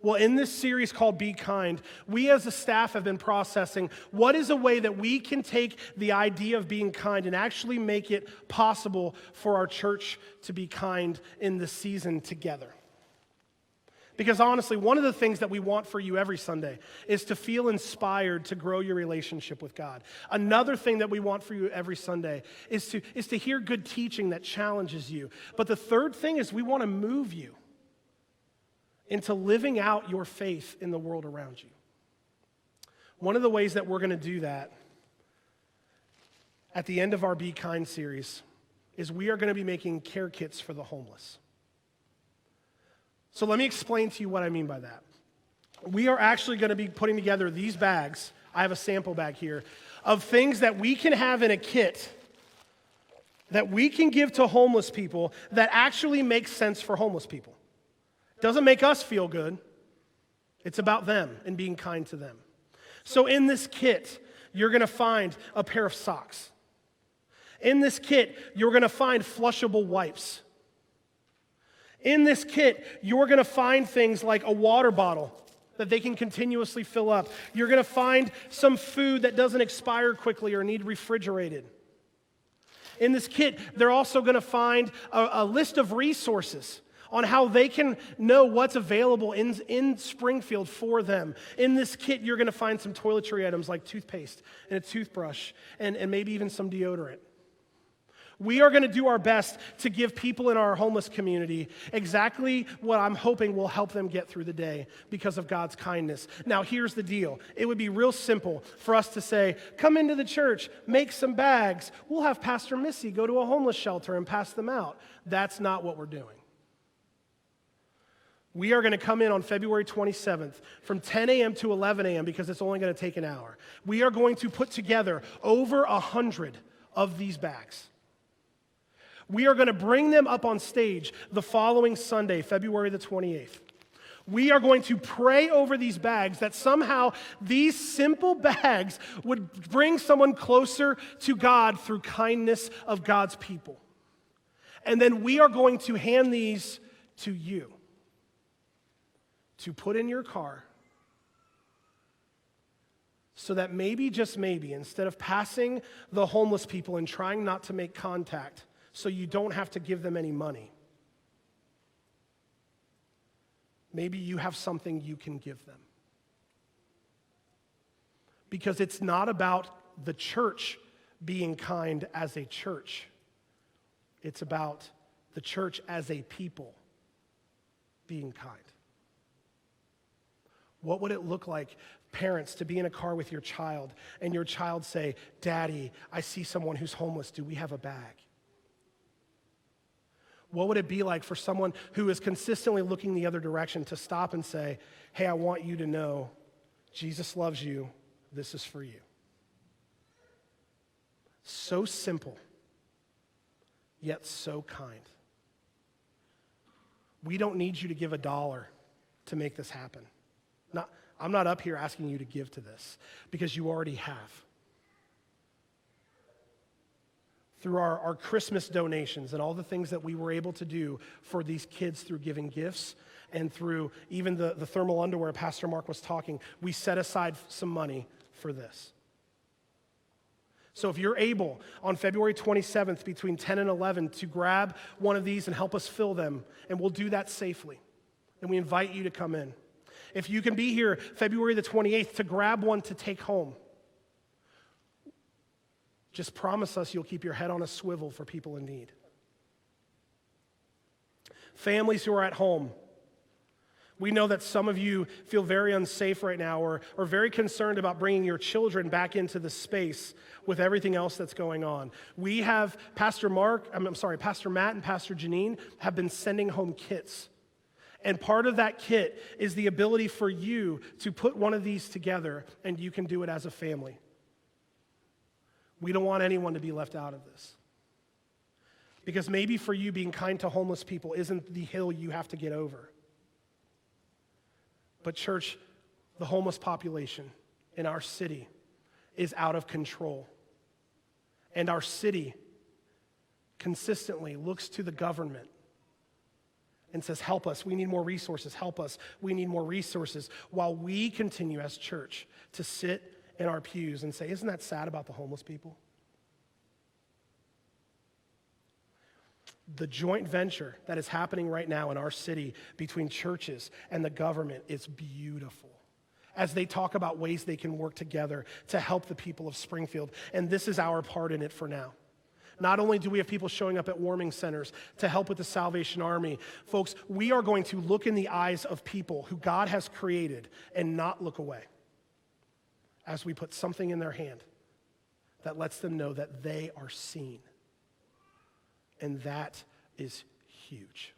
Well, in this series called Be Kind, we as a staff have been processing what is a way that we can take the idea of being kind and actually make it possible for our church to be kind in this season together. Because honestly, one of the things that we want for you every Sunday is to feel inspired to grow your relationship with God. Another thing that we want for you every Sunday is to hear good teaching that challenges you. But the third thing is we want to move you into living out your faith in the world around you. One of the ways that we're going to do that at the end of our Be Kind series is we are going to be making care kits for the homeless. So let me explain to you what I mean by that. We are actually going to be putting together these bags, I have a sample bag here, of things that we can have in a kit that we can give to homeless people that actually makes sense for homeless people. Doesn't make us feel good. It's about them and being kind to them. So in this kit, you're going to find a pair of socks. In this kit, you're going to find flushable wipes. In this kit, you're going to find things like a water bottle that they can continuously fill up. You're going to find some food that doesn't expire quickly or need refrigerated. In this kit, they're also going to find a list of resources on how they can know what's available in Springfield for them. In this kit, you're going to find some toiletry items like toothpaste and a toothbrush and maybe even some deodorant. We are going to do our best to give people in our homeless community exactly what I'm hoping will help them get through the day because of God's kindness. Now, here's the deal. It would be real simple for us to say, come into the church, make some bags. We'll have Pastor Missy go to a homeless shelter and pass them out. That's not what we're doing. We are going to come in on February 27th from 10 a.m. to 11 a.m. because it's only going to take an hour. We are going to put together over 100 of these bags. We are going to bring them up on stage the following Sunday, February the 28th. We are going to pray over these bags that somehow these simple bags would bring someone closer to God through kindness of God's people. And then we are going to hand these to you to put in your car so that maybe, just maybe, instead of passing the homeless people and trying not to make contact so you don't have to give them any money, maybe you have something you can give them. Because it's not about the church being kind as a church. It's about the church as a people being kind. What would it look like, parents, to be in a car with your child and your child say, "Daddy, I see someone who's homeless. Do we have a bag?" What would it be like for someone who is consistently looking the other direction to stop and say, "Hey, I want you to know Jesus loves you. This is for you." So simple, yet so kind. We don't need you to give $1 to make this happen. I'm not up here asking you to give to this because you already have. Through our Christmas donations and all the things that we were able to do for these kids through giving gifts and through even the thermal underwear Pastor Mark was talking, we set aside some money for this. So if you're able on February 27th between 10 and 11 to grab one of these and help us fill them, and we'll do that safely, and we invite you to come in. If you can be here February the 28th to grab one to take home, just promise us you'll keep your head on a swivel for people in need. Families who are at home, we know that some of you feel very unsafe right now or very concerned about bringing your children back into the space with everything else that's going on. We have Pastor Matt and Pastor Janine have been sending home kits. And part of that kit is the ability for you to put one of these together, and you can do it as a family. We don't want anyone to be left out of this. Because maybe for you, being kind to homeless people isn't the hill you have to get over. But church, the homeless population in our city is out of control. And our city consistently looks to the government and says, help us, we need more resources, help us, we need more resources, while we continue as church to sit in our pews and say, isn't that sad about the homeless people? The joint venture that is happening right now in our city between churches and the government is beautiful, as they talk about ways they can work together to help the people of Springfield. And this is our part in it for now. Not only do we have people showing up at warming centers to help with the Salvation Army, folks, we are going to look in the eyes of people who God has created and not look away as we put something in their hand that lets them know that they are seen. And that is huge.